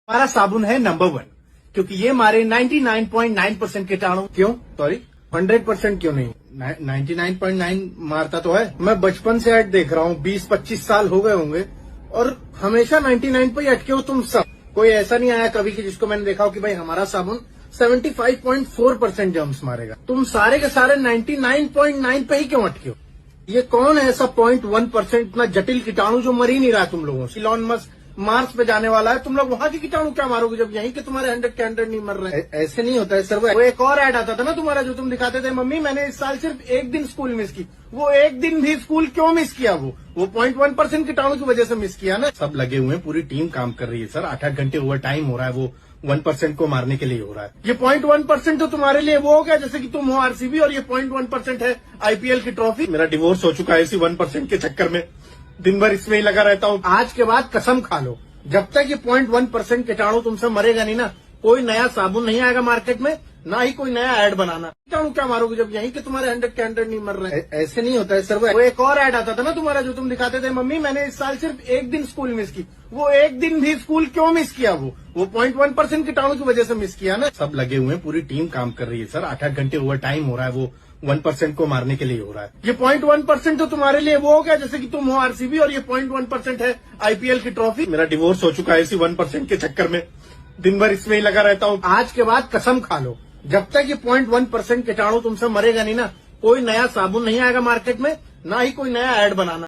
हमारा साबुन है नंबर 1 क्योंकि ये मारे 99.9% कीटाणु। क्यों? सॉरी 100% क्यों नहीं? 99.9 मारता तो है। मैं बचपन से ऐड देख रहा हूँ, 20-25 साल हो गए होंगे और हमेशा 99 पे ही अटके हो तुम सब। कोई ऐसा नहीं आया कभी कि जिसको मैंने देखा हो कि भाई हमारा साबुन 75.4% जर्म्स मारेगा। तुम सारे के सारे 99.9 पे ही क्यों अटके हो? ये कौन है ऐसा 0.1% इतना जटिल कीटाणु जो मर ही नहीं रहा तुम लोगों से? इलॉन मस्क मार्स पे जाने वाला है, तुम लोग वहां के कीटाणु क्या मारोगे जब यहीं के तुम्हारे 100 के 100 नहीं मर रहे हैं? ऐसे नहीं होता है सर। वो एक और ऐड आता था ना तुम्हारा जो तुम दिखाते थे, मम्मी मैंने इस साल सिर्फ एक दिन स्कूल मिस की। वो एक दिन भी स्कूल क्यों मिस किया? वो 0.1% कीटाणु की वजह से मिस किया ना। सब लगे हुए हैं, पूरी टीम काम कर रही है सर। 8-8 घंटे ओवर टाइम हो रहा है, वो 1% को मारने के लिए हो रहा है। ये 0.1% तो तुम्हारे लिए वो हो गया जैसे कि तुम हो आरसीबी और ये 0.1% है आईपीएल की ट्रॉफी। मेरा डिवोर्स हो चुका है इसी 1% के चक्कर में, दिन भर इसमें ही लगा रहता हूँ। आज के बाद कसम खा लो, जब तक ये 0.1% कीटाणु तुमसे मरेगा नहीं ना, कोई नया साबुन नहीं आएगा मार्केट में, ना ही कोई नया ऐड बनाना। कीटाणु क्या मारोगे जब यहीं के तुम्हारे 100 के 100 नहीं मर रहे हैं? ऐसे नहीं होता है सर। वो एक और ऐड आता था ना तुम्हारा जो तुम दिखाते थे, मम्मी मैंने इस साल सिर्फ एक दिन स्कूल मिस की। वो एक दिन भी स्कूल क्यों मिस किया? वो 0.1% कीटाणु की वजह से मिस किया ना। सब लगे हुए हैं, पूरी टीम काम कर रही है सर। 8-8 घंटे ओवर टाइम हो रहा है, वो 1% को मारने के लिए हो रहा है। ये 0.1% तो तुम्हारे लिए वो हो गया जैसे कि तुम हो आरसीबी और ये 0.1% है आईपीएल की ट्रॉफी। मेरा डिवोर्स हो चुका है इसी 1% के चक्कर में, दिन भर इसमें ही लगा रहता हूँ। आज के बाद कसम खा लो, जब तक ये 0.1% कीटाणु तुमसे मरेगा नहीं ना, कोई नया साबुन नहीं आएगा मार्केट में, ना ही कोई नया ऐड बनाना।